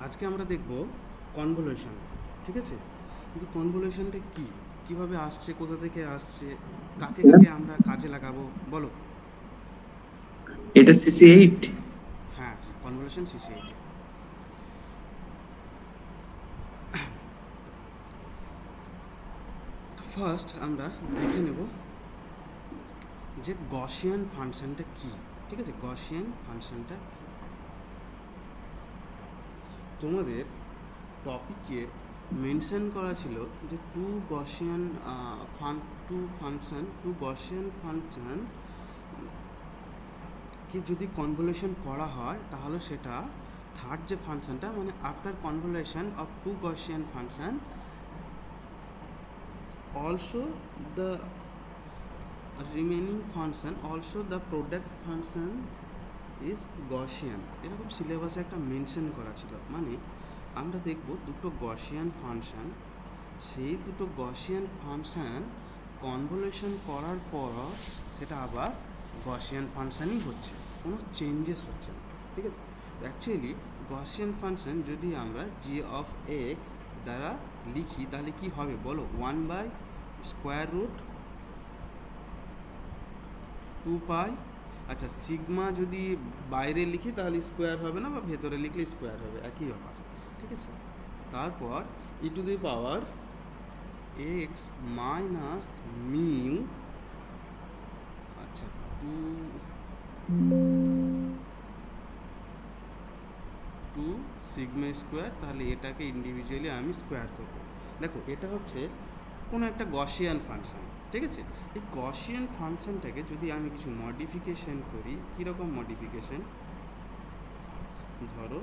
আজকে আমরা দেখব কনভলিউশন। ঠিক আছে, কিন্তু কনভলিউশনটা কি, কিভাবে আসছে, কোথা থেকে আসছে, কাকে কাকে আমরা কাজে লাগাবো বলো। এটা CC8। হ্যাঁ, কনভলিউশন সিসিআইটি। ফার্স্ট আমরা দেখে নেব যে গসিয়ান ফাংশনটা কি। ঠিক আছে, গসিয়ান ফাংশনটা তোমাদের টপিকে মেনশন করা ছিল যে টু গসিয়ান ফাংশন কি যদি কনভলিউশন করা হয় তাহলে সেটা থার্ড যে ফাংশনটা মানে after convolution of two Gaussian function also the remaining function also the product function is Gaussian, এরকম সিলেবাসে একটা মেনশন করা ছিল। মানে আমরা দেখব দুটো গসিয়ান ফাংশন, সেই দুটো গসিয়ান ফাংশন কনভলিউশন করার পর সেটা আবার গসিয়ান ফাংশনই হচ্ছে, কোনো চেঞ্জেস হচ্ছে না। ঠিক আছে, অ্যাকচুয়ালি গসিয়ান ফাংশন যদি আমরা জি অফ এক্স দ্বারা লিখি তাহলে কি হবে বলো, 1/√2 পাই। আচ্ছা, সিগমা যদি বাইরে লিখি তাহলে স্কোয়ার হবে না, বা ভেতরে লিখলে স্কোয়ার হবে, একই ব্যাপার। ঠিক আছে, তারপর e⁻ x মাইনাস মিউ, আচ্ছা, টু টু সিগমা স্কোয়ার, তাহলে এটাকে ইন্ডিভিজুয়ালি আমি স্কোয়ার করব। দেখো, এটা হচ্ছে কোনো একটা গসিয়ান ফাংশন। ঠিক আছে, এই গসিয়ান ফাংশনটাকে যদি আমি কিছু মডিফিকেশন করি, কীরকম মডিফিকেশন, ধরো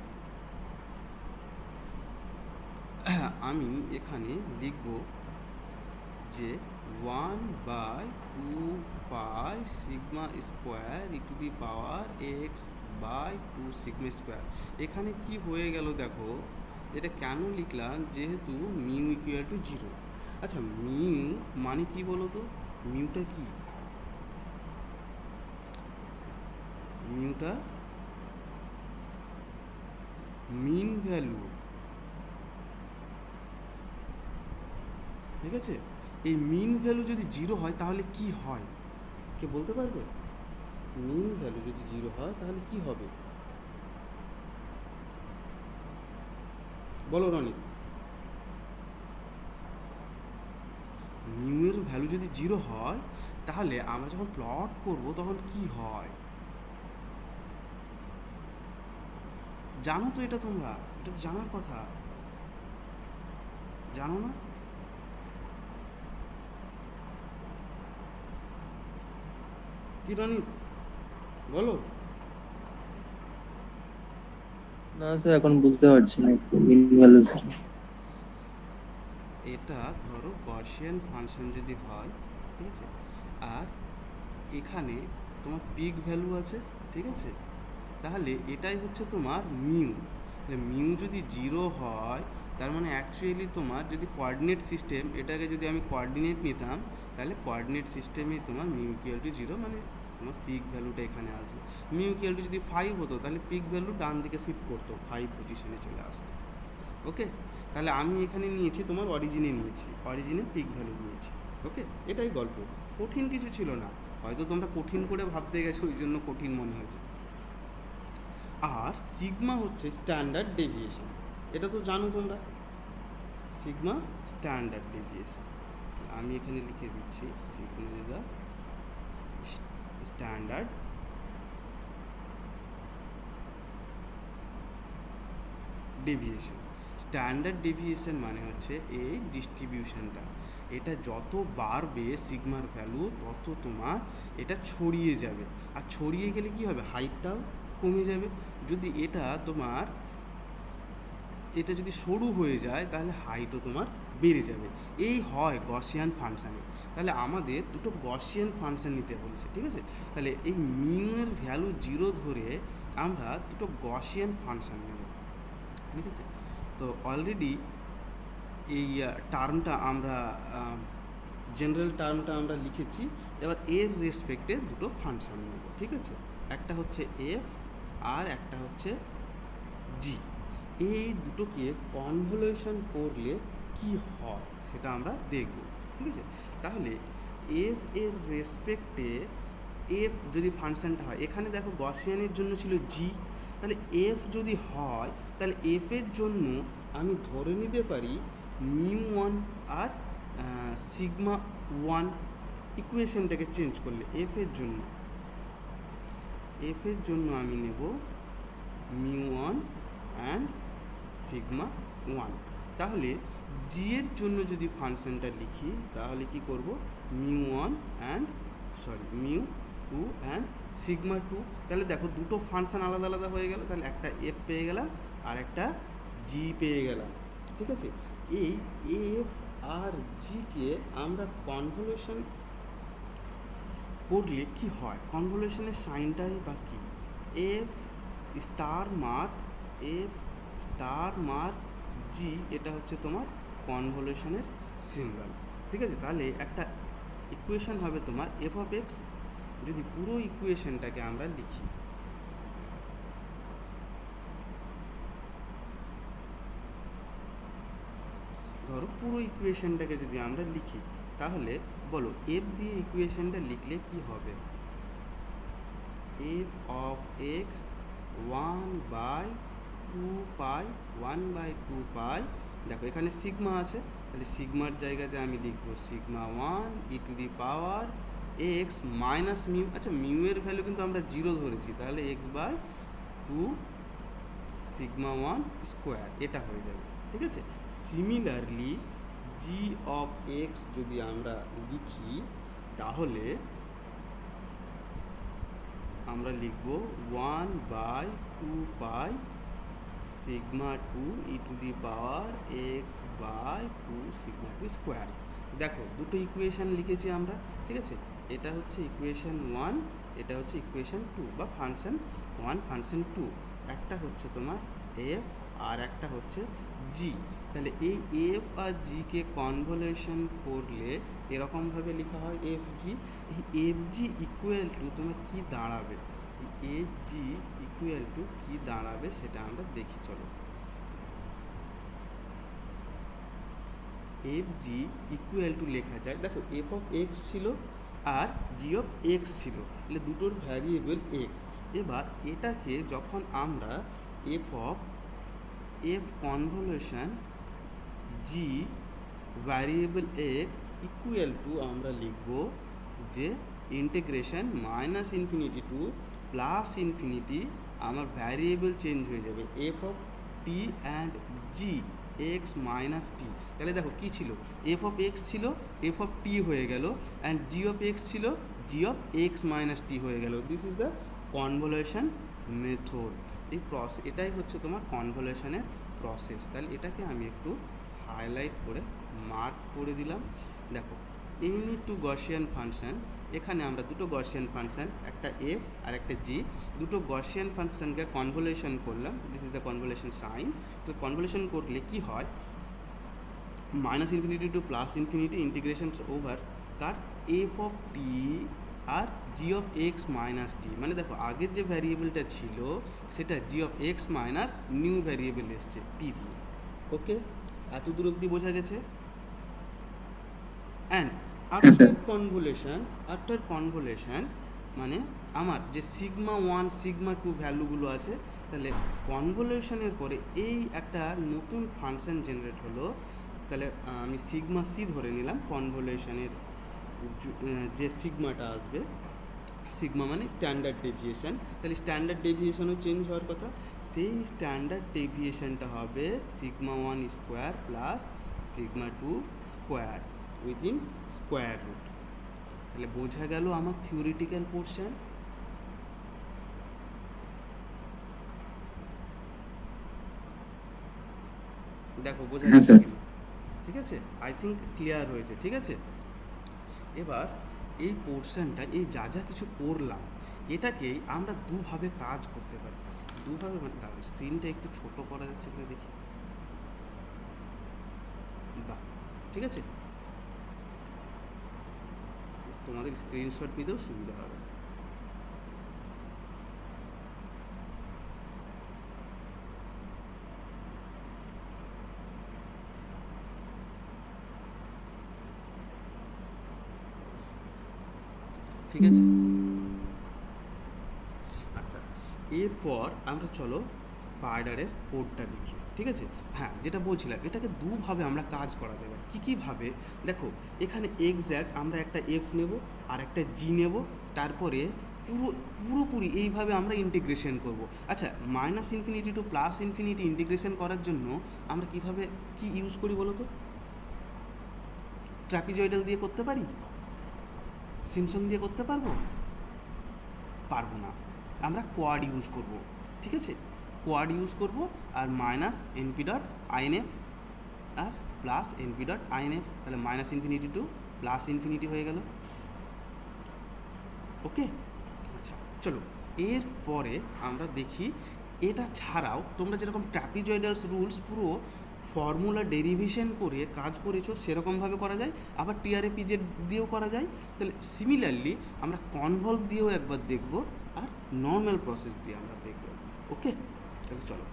আমি এখানে লিখব যে 1/2 sigma square e⁻x/2 sigma square. এখানে কি হয়ে গেল দেখো, এটা কেন লিখলাম, যেহেতু মিউ ইকুয়াল টু 0। আচ্ছা, মিউ মানে কি বলো তো, মিউটা কি, মিউটা মিন ভ্যালু। ঠিক আছে, এই মিন ভ্যালু যদি 0 হয় তাহলে কি হয়, কে বলতে পারবে? মিন ভ্যালু যদি 0 হয় তাহলে কি হবে বলো রনি। মিউ এর ভ্যালু যদি 0 হয় তাহলে আমরা যখন প্লট করব তখন কি হয় জানো তো, এটা তোমরা, এটা তো জানার কথা, জানো না? কি রনি, বলো। না স্যার, এখন বুঝতে পারছি না একটু মিন ভ্যালু স্যার। এটা ধরো গসিয়ান ফাংশন যদি হয়, ঠিক আছে, আর এখানে তোমার পিক ভ্যালু আছে। ঠিক আছে, তাহলে এটাই হচ্ছে তোমার মিউ। মিউ যদি 0 হয় তার মানে অ্যাকচুয়ালি তোমার যদি কোঅর্ডিনেট সিস্টেম, এটাকে যদি আমি কোঅর্ডিনেট নিতাম তাহলে কোঅর্ডিনেট সিস্টেমে তোমার মিউ ইকুয়াল টু 0, মানে তোমার পিক ভ্যালুটা এখানে আসবে। মিউ ইকুয়াল টু যদি 5 হতো তাহলে পিক ভ্যালু ডান দিকে শিফট করতো, 5 পজিশনে চলে আসতো। ওকে, তাহলে আমি এখানে নিয়েছি তোমার অরিজিনে, নিয়েছি অরিজিনে পিক ভ্যালু নিয়েছি। ওকে, এটাই গল্প, কঠিন কিছু ছিল না। হয়তো তোমরা কঠিন করে ভাবতে গেছো, ওই জন্য কঠিন মনে হয়েছে। আর সিগমা হচ্ছে স্ট্যান্ডার্ড ডেভিয়েশন, এটা তো জানো তোমরা, সিগমা স্ট্যান্ডার্ড ডেভিয়েশন। আমি এখানে লিখে দিচ্ছি sigma is the standard deviation. Standard deviation মানে হচ্ছে এই ডিস্ট্রিবিউশনটা, এটা যত বাড়বে সিগমার ভ্যালু তত তোমার এটা ছড়িয়ে যাবে, আর ছড়িয়ে গেলে কি হবে, হাইটটাও কমে যাবে। যদি এটা তোমার, এটা যদি সরু হয়ে যায় তাহলে হাইটও তোমার বেড়ে যাবে। এই হয় গসিয়ান ফাংশানে। তাহলে আমাদের দুটো গসিয়ান ফাংশন নিতে বলছে। ঠিক আছে, তাহলে এই মিউ এর ভ্যালু 0 ধরে আমরা দুটো গসিয়ান ফাংশন নেব। ঠিক আছে, তো অলরেডি এই টার্মটা আমরা, জেনারেল টার্মটা আমরা লিখেছি। এবার এর রেসপেক্টে দুটো ফাংশন নেব। ঠিক আছে, একটা হচ্ছে এফ আর একটা হচ্ছে জি। এই দুটোকে কনভলিউশন করলে কি হয় সেটা আমরা দেখব, ঠিক আছে? তাহলে এফ এর রেসপেক্টে এফ যদি ফাংশনটা হয়, এখানে দেখো গসিয়ানের জন্য ছিল জি, তাহলে এফ যদি হয় তাহলে এফ এর জন্য আমি ধরে নিতে পারি মিউ ওয়ান আর সিগমা ওয়ান। ইকুয়েশনটাকে চেঞ্জ করলে এফ এর জন্য আমি নেব mu one and sigma one. তাহলে জি এর জন্য যদি ফাংশনটা লিখি তাহলে কি করব, mu two and sigma two. তাহলে দেখো দুটো ফাংশন আলাদা আলাদা হয়ে গেল, তাহলে একটা এফ পেয়ে গেলাম আর একটা জি পেয়ে গেলাম, ঠিক আছে? এই এফ আর জিকে আমরা কনভলিউশন করলে কি হয়, কনভলিউশনের সাইনটাই বা কি, এফ স্টার মার্ক জি, এটা হচ্ছে তোমার কনভলিউশনের সিম্বল, ঠিক আছে? তাহলে একটা ইকুয়েশন হবে তোমার এফ অফ এক্স। যদি পুরো ইকুয়েশনটাকে আমরা লিখি, ধরো পুরো ইকুয়েশনটাকে যদি আমরা লিখি তাহলে বলো এফ দিয়ে ইকুয়েশনটা লিখলে কি হবে, F of X one by two pi, দেখো এখানে সিগমা আছে, তাহলে সিগমার জায়গাতে আমি লিখবো sigma one E to the power x minus mu. আচ্ছা, মিউ এর ভ্যালু কিন্তু আমরা জিরো ধরেছি, তাহলে X by two sigma one square, এটা হয়ে যাবে, ঠিক আছে? সিমিলারলি জি অফ এক্স যদি আমরা লিখি তাহলে আমরা লিখব one by two pi sigma two e to the power x by two sigma two square. দেখো দুটো ইকুয়েশান লিখেছি আমরা, ঠিক আছে? এটা হচ্ছে ইকুয়েশান ওয়ান, এটা হচ্ছে ইকুয়েশান টু বা ফাংশন ওয়ান ফাংশন টু। একটা হচ্ছে তোমার এফ আর একটা হচ্ছে জি। তাহলে এই এফ আর জিকে কনভলিউশন করলে এরকমভাবে লেখা হয় এফ জি। এই এফ জি ইকুয়াল টু তোমার কী দাঁড়াবে, এফ জি ইকুয়াল টু কী দাঁড়াবে সেটা আমরা দেখি, চলো। এফ জি ইকুয়াল টু লেখা যায়, দেখো এফ অফ এক্স ছিল আর জি অফ এক্স ছিল, তাহলে দুটোর ভ্যারিয়েবল এক্স। এবার এটাকে যখন আমরা F convolution G variable X equal to আমরা লিখব যে integration minus infinity to plus infinity, আমার ভ্যারিয়েবল চেঞ্জ হয়ে যাবে F of T and G X minus T. তাহলে দেখো কী ছিল, এফ অফ এক্স ছিল, এফ অফ টি হয়ে গেল, অ্যান্ড জি অফ এক্স ছিল, G of X minus T হয়ে গেল। This is the convolution method. এই এটাই হচ্ছে তোমার কনভলিউশনের প্রসেস। তাহলে এটাকে আমি একটু হাইলাইট করে মার্ক করে দিলাম। দেখো এনি টু গসিয়ান ফাংশন, এখানে আমরা দুটো গসিয়ান ফাংশন, একটা এফ আর একটা জি, দুটো গসিয়ান ফাংশনকে কনভলিউশন করলাম। This is the convolution sign. তো কনভলিউশন করলে কি হয়, minus infinity to plus infinity integration over কার এফ অফ টি আর G of X minus T. মানে দেখো আগের যে ভ্যারিয়েবলটা ছিল সেটা G of X minus new variable এসছে টি দিয়ে। ওকে, এত দূর অবধি বোঝা গেছে? অ্যান্ড আফটার কনভলিউশন মানে আমার যে সিগমা ওয়ান সিগমা টু ভ্যালুগুলো আছে, তাহলে কনভলিউশনের পরে এই একটা নতুন ফাংশন জেনারেট হলো। তাহলে আমি সিগমা সি ধরে নিলাম, কনভলিউশনের যে সিগমাটা আসবে, সিগমা মানে স্ট্যান্ডার্ড ডেভিয়েশন, তাহলে স্ট্যান্ডার্ড ডেভিয়েশনও চেঞ্জ হওয়ার কথা। সেই স্ট্যান্ডার্ড ডেভিয়েশনটা হবে sigma one square plus sigma two square within square root. তাহলে বোঝা গেল আমার থিওরিটিক্যাল পোর্শন। দেখো বোঝা গেছে, ঠিক আছে? আই থিঙ্ক ক্লিয়ার হয়েছে, ঠিক আছে? এবার এই পোর্শনটা, এই যা যা কিছু করলাম, এটাকেই আমরা দুভাবে কাজ করতে পারি। দুভাবে মানে দাঁড়ান, স্ক্রিনটা একটু ছোট করা যাচ্ছে কিনা দেখি। বাহ, ঠিক আছে, তোমাদের স্ক্রিনশট নিতেও সুবিধা হবে। ঠিক আছে। আচ্ছা, এরপর আমরা চলো স্পাইডারের কোডটা দেখি, ঠিক আছে। হ্যাঁ, যেটা বলছিলাম, এটাকে দুভাবে আমরা কাজ করাতে পারি। কীভাবে দেখো, এখানে এক্স্যাক্ট আমরা একটা এফ নেব আর একটা জি নেব, তারপরে পুরোপুরি এইভাবে আমরা ইন্টিগ্রেশন করব। আচ্ছা, minus infinity to plus infinity integration করার জন্য আমরা কীভাবে কি ইউজ করি বলো তো? ট্র্যাপিজয়েডাল দিয়ে করতে পারি? সিমসন দিয়ে করতে পারবো? পারবো না। আমরা কোয়াড ইউজ করব, ঠিক আছে। কোয়াড ইউজ করব, আর মাইনাস এনপি ডট আইএনএফ আর প্লাস এনপি ডট আইএনএফ, তাহলে minus infinity to plus infinity হয়ে গেল। ওকে, আচ্ছা চলো এরপরে আমরা দেখি এটা ছাড়াও তোমরা যেরকম ট্র্যাপিজয়েডালস রুলস পুরো ফর্মুলা ডেরিভেশন করে কাজ করেছো সেরকমভাবে করা যায়, আবার টিআরএ পিজেড দিয়েও করা যায়। তাহলে সিমিলারলি আমরা কনভলভ দিয়েও একবার দেখব, আর নর্মাল প্রসেস দিয়ে আমরা দেখব। ওকে, তাহলে চলো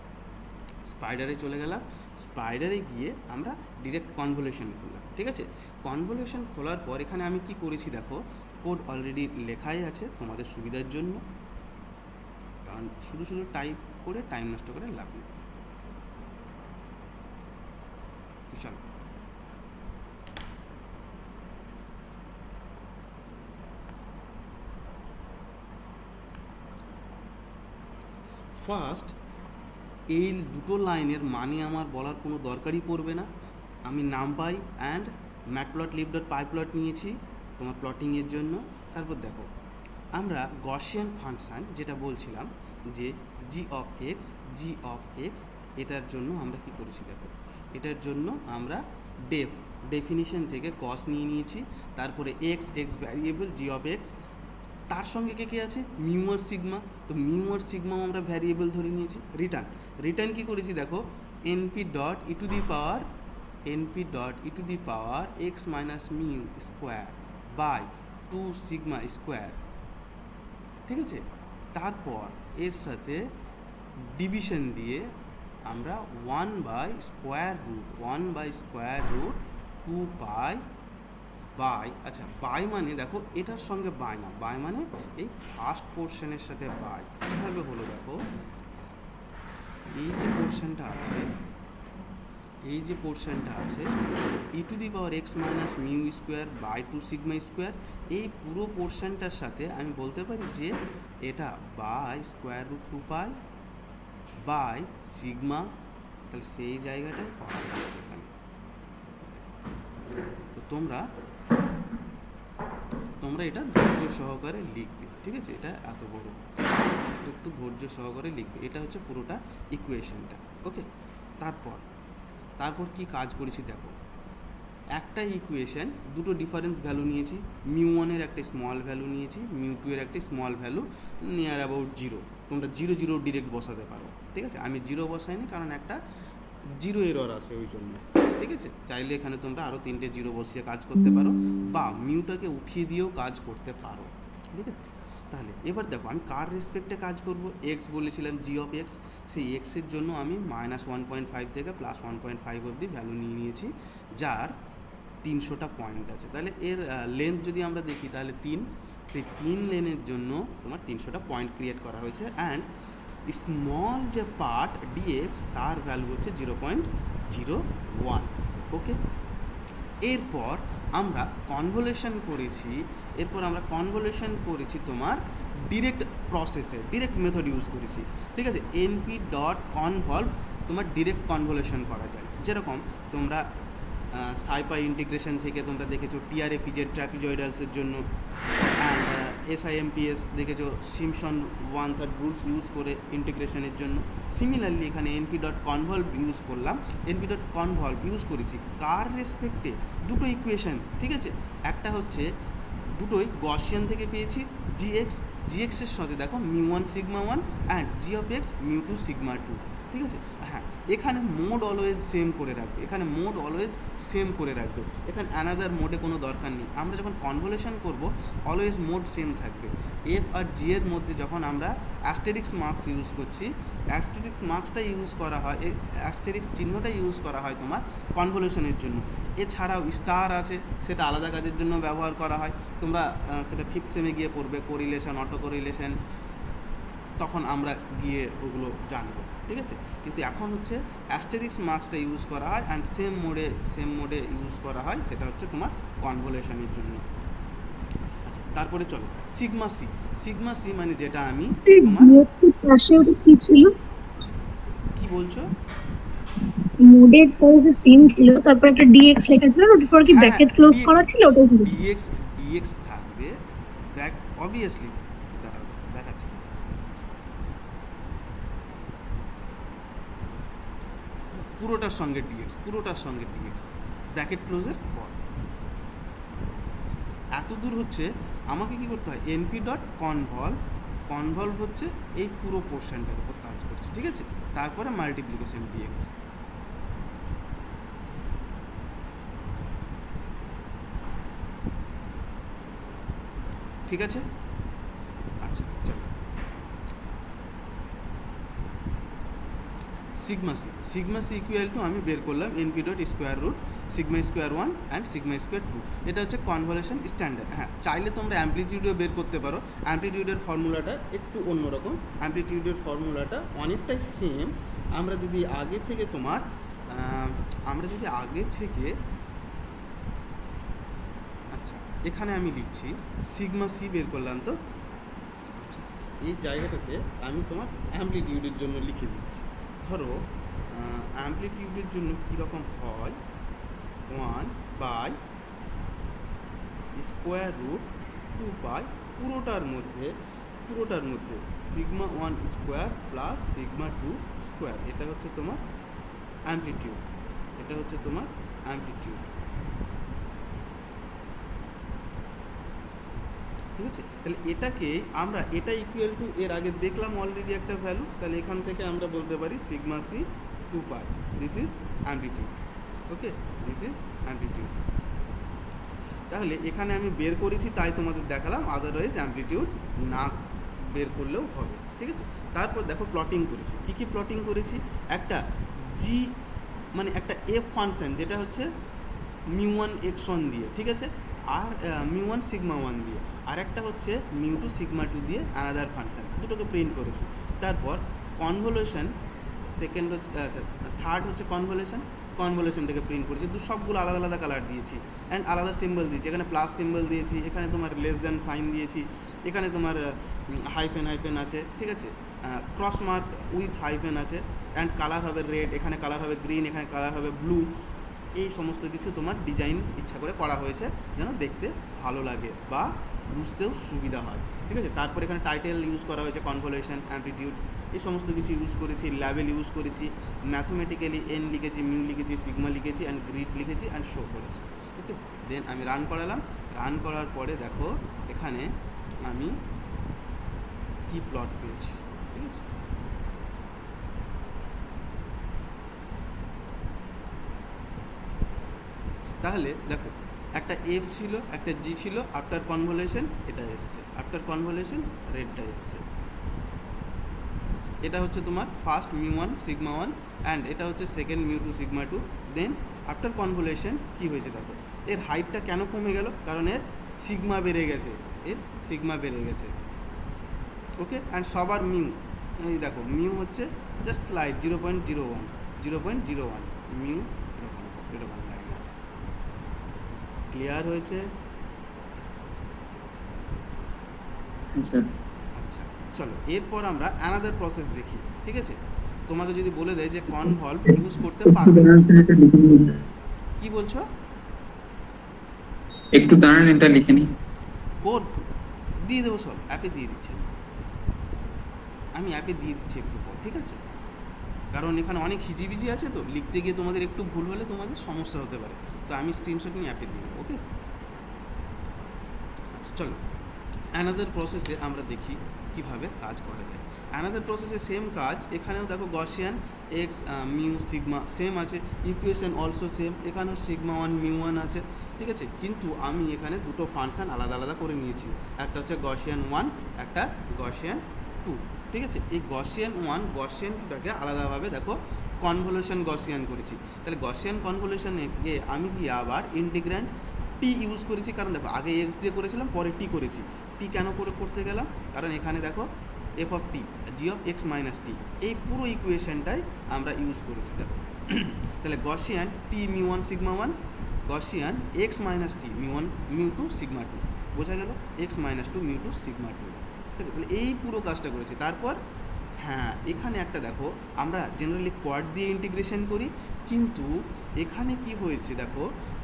স্পাইডারে চলে গেলাম। স্পাইডারে গিয়ে আমরা ডিরেক্ট কনভলিউশন খুললাম, ঠিক আছে। কনভলিউশন খোলার পর এখানে আমি কি করেছি দেখো, কোড অলরেডি লেখাই আছে তোমাদের সুবিধার জন্য, কারণ শুধু শুধু টাইপ করে টাইম নষ্ট করে লাভ নেই। চলো ফার্স্ট এই দুটো লাইনের মানে আমার বলার কোনো দরকারই পড়বে না। আমি NumPy and ম্যাটপ্লট leave dot pyplot নিয়েছি তোমার প্লটিংয়ের জন্য। তারপর দেখো আমরা গসিয়ান ফাংশান যেটা বলছিলাম যে জি অফ এক্স এটার জন্য আমরা কি করেছি দেখো, এটার জন্য আমরা ডেফিনিশন থেকে কস নিয়ে নিয়েছি, তারপরে x variable g of x, তার সঙ্গে কে আছে মিউ আর সিগমা, তো মিউ আর সিগমাও আমরা ভ্যারিয়েবল ধরে নিয়েছি। রিটার্ন কি করেছি দেখো, NP dot e to the power x minus mu square by 2 sigma square, ঠিক আছে। তারপর এর সাথে ডিভিশন দিয়ে আমরা 1 by square root 2 pi by, আচ্ছা বাই মানে দেখো এটার সঙ্গে বাই না, বাই মানে এই ফার্স্ট পোর্শনের সাথে বাই। কীভাবে হলো দেখো, এই যে পোর্শনটা আছে E to the power x minus mu square by 2 sigma square, এই পুরো পোর্শনটার সাথে আমি বলতে পারি যে এটা by square root 2 pi by sigma, তাহলে সেই জায়গাটায় পাওয়া যাচ্ছে এখানে। তো তোমরা এটা ধৈর্য সহকারে লিখবে, ঠিক আছে। এটা এত বড়, একটু ধৈর্য সহকারে লিখবে। এটা হচ্ছে পুরোটা ইকুয়েশনটা, ওকে। তারপর কি কাজ করেছি দেখো, একটা ইকুয়েশন দুটো ডিফারেন্ট ভ্যালু নিয়েছি, মিউ ওয়ানের একটা স্মল ভ্যালু নিয়েছি, মিউ টু এর একটা স্মল ভ্যালু নিয়ার অ্যাবাউট 0। তোমরা 0 ডিরেক্ট বসাতে পারো, ঠিক আছে। আমি 0 বসাইনি কারণ একটা 0 এরর আছে ওই জন্য, ঠিক আছে। চাইলে এখানে তোমরা আরও 3টে 0 বসিয়ে কাজ করতে পারো, বা মিউটাকে উঠিয়ে দিয়েও কাজ করতে পারো, ঠিক আছে। তাহলে এবার দেখো আমি কার রেসপেক্টে কাজ করব, এক্স বলেছিলাম জি অফ এক্স, সেই এক্সের জন্য আমি -1.5 থেকে +1.5 অবধি ভ্যালু নিয়ে নিয়েছি, যার 300টা পয়েন্ট আছে। তাহলে এর লেন্থ যদি আমরা দেখি তাহলে 3, সেই 3 লেনের জন্য তোমার 300টা পয়েন্ট ক্রিয়েট করা হয়েছে। অ্যান্ড স্মল যে পার্ট ডিএক্স তার ভ্যালু হচ্ছে 0.01, ওকে। এরপর আমরা কনভলিউশন করেছি তোমার ডিরেক্ট প্রসেসে, ডিরেক্ট মেথড ইউজ করেছি, ঠিক আছে। এনপি ডট কনভলভ তোমার ডিরেক্ট কনভলিউশন করা যায়, যেরকম তোমরা সাইপাই ইন্টিগ্রেশন থেকে তোমরা দেখেছো টিআরএ পিজেড ট্র্যাপিজয়েডালসের জন্য, অ্যান্ড এসআইএমপিএস দেখেছো সিমসন 1/3 রুলস ইউজ করে ইন্টিগ্রেশনের জন্য। সিমিলারলি এখানে এনপি ডট কনভলভ ইউজ করেছি কার রেসপেক্টে, দুটো ইকুয়েশন, ঠিক আছে। একটা হচ্ছে দুটোই গসিয়ান থেকে পেয়েছি, জিএক্সের সাথে দেখো mu 1 sigma 1 and G of x mu 2 sigma 2, ঠিক আছে। হ্যাঁ, এখানে মোড অলওয়েজ সেম করে রাখবে, এখানে অ্যানাদার মোডে কোনো দরকার নেই। আমরা যখন কনভলিউশন করব অলওয়েজ মোড সেম থাকবে। এফ আর জি এর মধ্যে যখন আমরা অ্যাস্টেরিক্স মার্কস ইউজ করছি, অ্যাস্টেরিক্স মার্কসটা ইউজ করা হয়, এই অ্যাস্টেরিক্স চিহ্নটা ইউজ করা হয় তোমার কনভলিউশনের জন্য। এছাড়াও স্টার আছে, সেটা আলাদা কাজের জন্য ব্যবহার করা হয়। তোমরা সেটা ফিফথ সেমে গিয়ে পড়বে, কোরিলেশন, অটো কোরিলেশন, তখন আমরা গিয়ে ওগুলো জানবো, ঠিক আছে। কিন্তু এখন হচ্ছে অ্যাস্টেরিক্স মার্কসটা ইউজ করা হয় অ্যান্ড সেম মোডে ইউজ করা হয়, সেটা হচ্ছে তোমার কনভলিউশনের জন্য। আচ্ছা, তারপরে চলো সিগমা সি মানে যেটা আমি তোমার, পাশে ওটা কি ছিল? কি বলছো? মোডের পরে যে সিম ছিল, তারপর একটা ডিএক্স লেখা ছিল, ওটার পর কি হ্যাঁ ব্র্যাকেট ক্লোজ ডিএক্স করা ছিল, ওটা কি? ডিএক্স ডিএক্স থাকবে, ব্র্যাক অবভিয়াসলি। দেখাচ্ছি। পুরোটার সঙ্গে ডিএক্স ব্র্যাকেট ক্লোজের পর। এত দূর হচ্ছে আমাকে কি করতে হয়, এনপি ডট কনভলভ হচ্ছে এই পুরো পোর্শনটার উপর কাজ করছে, ঠিক আছে। তারপরে মাল্টিপ্লিকেশন ডিএক্স। ঠিক আছে, আচ্ছা চলো। সিগমা সি ইকুয়াল টু আমি বের করলাম NP dot square root sigma square 1 and sigma square 2। এটা হচ্ছে কনভলিউশন স্ট্যান্ডার্ড। হ্যাঁ, চাইলে তোমরা অ্যামপ্লিটিউডও বের করতে পারো। অ্যামপ্লিটিউডের ফর্মুলাটা একটু অন্যরকম, অ্যামপ্লিটিউডের ফর্মুলাটা অনেকটাই সেম। আমরা যদি আগে থেকে আচ্ছা, এখানে আমি লিখছি সিগমা সি বের করলাম তো। আচ্ছা, এই জায়গাটাতে আমি তোমার অ্যামপ্লিটিউডের জন্য লিখে দিচ্ছি। ধরো অ্যামপ্লিটিউডের জন্য কীরকম হয়, 1 বাই স্কোয়ার রুট 2 পাই পুরোটার মধ্যে sigma 1 square plus sigma 2 square. এটা হচ্ছে তোমার অ্যামপ্লিটিউড। ঠিক আছে, তাহলে এটাকে আমরা, এটা ইকুয়াল টু এর আগে দেখলাম অলরেডি একটা ভ্যালু, তাহলে এখান থেকে আমরা বলতে পারি sigma c 2 pi, this is amplitude. Okay, this is amplitude. তাহলে এখানে আমি বের করেছি তাই তোমাদের দেখালাম, আদারওয়াইজ অ্যামপ্লিটিউড না বের করলেও হবে, ঠিক আছে। তারপর দেখো প্লটিং করেছি, কী প্লটিং করেছি, একটা জি মানে একটা এফ ফাংশন যেটা হচ্ছে μ1 x1 দিয়ে, ঠিক আছে, আর μ1 সিগমা 1 দিয়ে, আর একটা হচ্ছে μ2 সিগমা 2 দিয়ে আলাদার ফাংশন, দুটোকে প্রিন্ট করেছি। তারপর কনভলিউশন সেকেন্ড হচ্ছে, আচ্ছা থার্ড হচ্ছে কনভলিউশনটাকে প্রিন্ট করেছি। সবগুলো আলাদা আলাদা কালার দিয়েছি অ্যান্ড আলাদা সিম্বল দিয়েছি। এখানে প্লাস সিম্বল দিয়েছি, এখানে তোমার লেস দ্যান সাইন দিয়েছি, এখানে তোমার হাইফেন আছে, ঠিক আছে, ক্রস মার্ক উইথ হাইফেন আছে, অ্যান্ড কালার হবে রেড, এখানে কালার হবে গ্রিন, এখানে কালার হবে ব্লু। এই সমস্ত কিছু তোমার ডিজাইন ইচ্ছা করে করা হয়েছে যেন দেখতে ভালো লাগে বা বুঝতেও সুবিধা হয়, ঠিক আছে। তারপর এখানে টাইটেল ইউজ করা হয়েছে, কনভলিউশন, অ্যামপ্লিটিউড, এই সমস্ত কিছু ইউজ করেছি। লেভেল ইউজ করেছি, ম্যাথমেটিক্যালি এন লিখেছি, মিউ লিখেছি, সিগমা লিখেছি, অ্যান্ড গ্রিড লিখেছি, অ্যান্ড শো করেছি। ওকে, দেন আমি রান করালাম। রান করার পরে দেখো এখানে আমি কি প্লট পেয়েছি, ঠিক আছে। তাহলে দেখো একটা এফ ছিল, একটা জি ছিল, আফটার কনভলিউশন এটা এসছে, আফটার কনভলিউশন রেডটা এসছে। এটা হচ্ছে তোমার ফার্স্ট μ1 সিগমা 1 অ্যান্ড এটা হচ্ছে second μ2 sigma 2। Then after convolution কী হয়েছে দেখো, এর হাইটটা কেন কমে গেল, কারণ এর সিগমা বেড়ে গেছে, ওকে। অ্যান্ড সবার মিউ, এই দেখো মিউ হচ্ছে জাস্ট লাইট 0.01 মিউ, এরকম লাইন আছে। ক্লিয়ার হয়েছে? স্যার আচ্ছা চলো, এরপর আমরা অ্যানাদার প্রসেস দেখি, ঠিক আছে। তোমাকে যদি বলে দেয় যে কনভলভ ইউজ করতে পারবে, কি বলছো? একটু দাঁড়ান, এটা লিখে নিই। কোড দিয়ে দেবো, সব অ্যাপে দিয়ে দিচ্ছি আমি একটু পর, ঠিক আছে। কারণ এখানে অনেক হিজিবিজি আছে, তো লিখতে গিয়ে তোমাদের একটু ভুল হলে তোমাদের সমস্যা হতে পারে, তো আমি স্ক্রিনশট নিয়ে অ্যাপে দিয়ে দেবো, ওকে। আচ্ছা চলো, অ্যানাদার প্রসেসে আমরা দেখি কিভাবে কাজ করা যায়। অ্যানাদার প্রসেসে সেম কাজ, এখানেও দেখো Gaussian x mu sigma same আছে, ইকুয়েশন অলসো সেম, এখানেও সিগমা 1 μ1 আছে, ঠিক আছে। কিন্তু আমি এখানে দুটো ফাংশন আলাদা আলাদা করে নিয়েছি, একটা হচ্ছে গসিয়ান 1, একটা গসিয়ান 2। ঠিক আছে। এই গসিয়ান 1 গসিয়ান 2টাকে আলাদাভাবে দেখো কনভলিউশন গসিয়ান করেছি। তাহলে গসিয়ান কনভলিউশনে গিয়ে আমি কি আবার ইন্টিগ্র্যান্ড টি ইউজ করেছি, কারণ দেখো আগে এক্স দিয়ে করেছিলাম, পরে টি করেছি। টি কেন করতে গেলাম, কারণ এখানে দেখো F of T G of X minus T, এই পুরো ইকুয়েশনটাই আমরা ইউজ করেছি। দেখো তাহলে Gaussian T mu one sigma one, Gaussian X minus T mu one mu two sigma two, বোঝা গেল, X minus two mu two sigma two. ঠিক আছে, তাহলে এই পুরো কাজটা করেছি। তারপর হ্যাঁ, এখানে একটা দেখো আমরা জেনারেলি কোয়াড দিয়ে ইন্টিগ্রেশন করি, কিন্তু এখানে কি হয়েছে দেখো,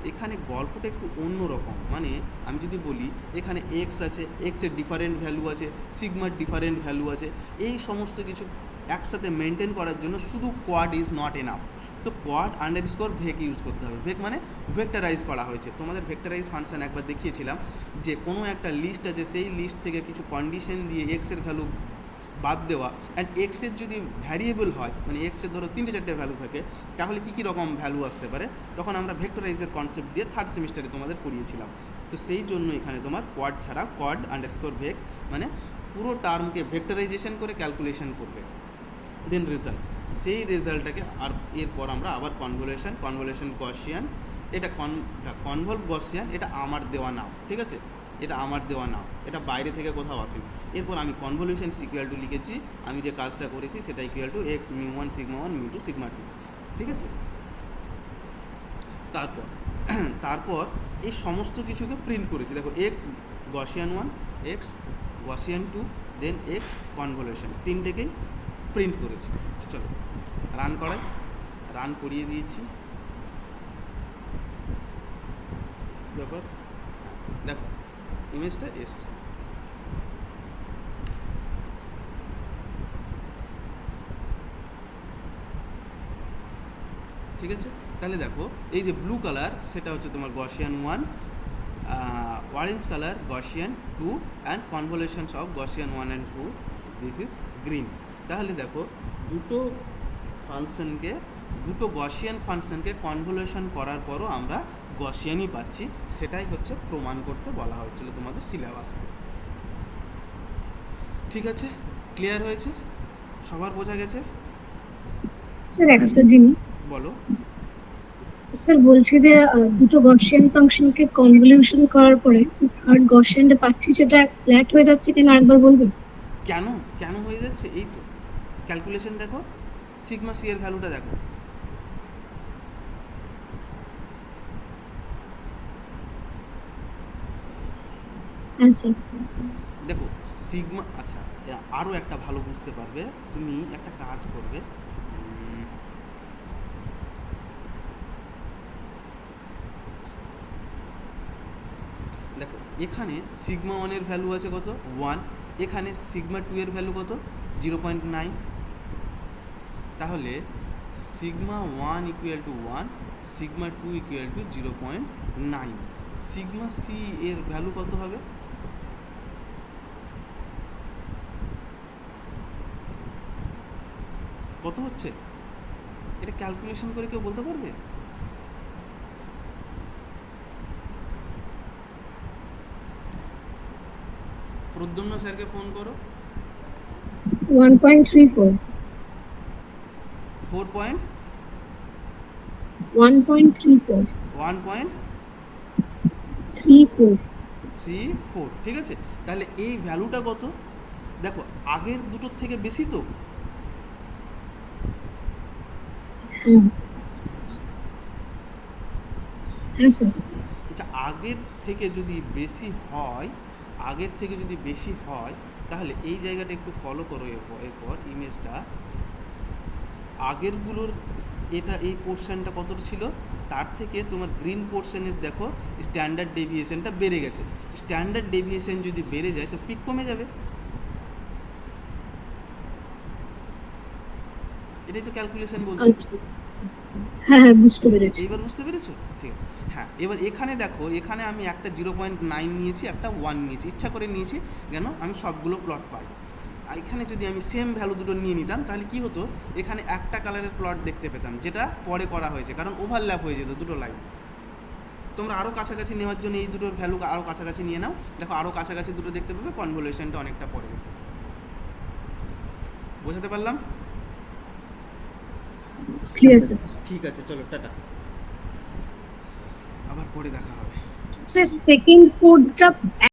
এখানে গল্পটা একটু অন্য রকম। মানে আমি যদি বলি এখানে এক্স আছে, এক্সের ডিফারেন্ট ভ্যালু আছে, সিগমার ডিফারেন্ট ভ্যালু আছে, এই সমস্ত কিছু একসাথে মেনটেন করার জন্য শুধু কোয়াড ইজ নট এনাফ। তো কোয়াড আন্ডারস্কোর ভেক ইউজ করতে হবে। ভেক মানে ভেক্টরাইজ করা হয়েছে। তোমাদের ভেক্টরাইজ ফাংশন একবার দেখিয়েছিলাম যে কোনো একটা লিস্ট আছে, সেই লিস্ট থেকে কিছু কন্ডিশন দিয়ে এক্সের ভ্যালু বাদ দেওয়া, অ্যান্ড এক্সের যদি ভ্যারিয়েবল হয়, মানে এক্সের ধরো 3-4টে ভ্যালু থাকে, তাহলে কী কী রকম ভ্যালু আসতে পারে, তখন আমরা ভেক্টরাইজের কনসেপ্ট দিয়ে থার্ড সেমিস্টারে তোমাদের পড়িয়েছিলাম। তো সেই জন্য এখানে তোমার কোয়াড ছাড়া কোয়াড আন্ডারস্কোর ভেক মানে পুরো টার্মকে ভেক্টরাইজেশন করে ক্যালকুলেশন করবে, দেন রেজাল্ট, সেই রেজাল্টটাকে আর এরপর আমরা আবার কনভলিউশন গসিয়ান, এটা কনভলভ গসিয়ান, এটা আমার দেওয়া নাম, ঠিক আছে, এটা আমার দেওয়া নাম, এটা বাইরে থেকে কোথাও আসেনি। এরপর আমি কনভলিউশন ইকুয়াল টু লিখেছি, আমি যে কাজটা করেছি সেটা equal to x mu one sigma one mu two sigma two, ঠিক আছে। তারপর এই সমস্ত কিছুকে প্রিন্ট করেছি। দেখো x Gaussian 1, x Gaussian 2, then x convolution, তিনটেকেই প্রিন্ট করেছি। চলো রান করিয়ে দিয়েছি। ব্যাপার দেখো ইমেজটা এসছে। ঠিক আছে, তাহলে দেখো এই যে ব্লু কালার সেটা হচ্ছে তোমার Gaussian 1, orange colour Gaussian 2 and convolutions of Gaussian 1 and 2, this is green. তাহলে দেখো দুটো গসিয়ান ফাংশনকে কনভলিউশন করার পরও আমরা গসিয়ানই পাচ্ছি, সেটাই হচ্ছে প্রমাণ করতে বলা হচ্ছিল তোমাদের সিলেবাসে। ঠিক আছে, ক্লিয়ার হয়েছে, সবার বোঝা গেছে? স্যার একটা জিনিস বলো। স্যার, বলছি যে দুটো গসিয়ান ফাংশনকে কনভলিউশন করার পরে থার্ড গসিয়ানটা পাচ্ছি, সেটা ফ্ল্যাট হয়ে যাচ্ছে কিনা আরেকবার বলবেন? কেন হয়ে যাচ্ছে, এই তো ক্যালকুলেশন দেখো, সিগমা সি এর ভ্যালুটা দেখো, হ্যাঁ স্যার। দেখো সিগমা, আচ্ছা আরও একটা ভালো বুঝতে পারবে, তুমি একটা কাজ করবে, দেখো এখানে সিগমা 1 এর ভ্যালু আছে কত 1, এখানে সিগমা 2 এর ভ্যালু কত 0.9, তাহলে sigma 1 equal to 1, sigma 2 equal to 0.9, sigma c এর ভ্যালু কত হবে, কত হচ্ছে, এটা ক্যালকুলেশন করে কেউ বলতে পারবে? প্রদ্যুম্ন স্যারকে ফোন করো। 1.34 1.34, ঠিক আছে। তাহলে এই ভ্যালুটা কত, দেখো আগের দুটোর থেকে বেশি তো, আচ্ছা আগের থেকে যদি বেশি হয় তাহলে এই জায়গাটা একটু ফলো করো। এরপর ইমেজটা আগেরগুলোর, এটা এই পোর্শনটা কতটা ছিল, তার থেকে তোমার গ্রিন পোর্শনের দেখো স্ট্যান্ডার্ড ডেভিয়েশনটা বেড়ে গেছে। স্ট্যান্ডার্ড ডেভিয়েশন যদি বেড়ে যায় তো পিক কমে যাবে, এটাই তো ক্যালকুলেশন বলছে। হ্যাঁ, বুঝতে পেরেছি। এইবার বুঝতে পেরেছো? ঠিক আছে, হ্যাঁ এবার এখানে দেখো, এখানে আমি একটা 0.9 নিয়েছি, একটা 1 নিয়েছি, ইচ্ছা করে নিয়েছি কেন, আমি সবগুলো প্লট পাই। এখানে যদি আমি সেম ভ্যালু দুটো নিয়ে নিতাম তাহলে কি হতো, এখানে একটা কালারের প্লট দেখতে পেতাম, যেটা পরে করা হয়েছে, কারণ ওভারল্যাপ হয়ে যেত দুটো লাইন। তোমরা আরও কাছাকাছি নেওয়ার জন্য এই দুটোর ভ্যালু আরও কাছাকাছি নিয়ে নাও, দেখো আরও কাছাকাছি দুটো দেখতে পাবে, কনভলিউশনটা অনেকটা পরে দেখতে পাবে। বোঝাতে পারলাম? Clear sir. ঠিক আছে, চলো টাটা, আবার পরে দেখা হবে। স্যার সেকেন্ড কোডটা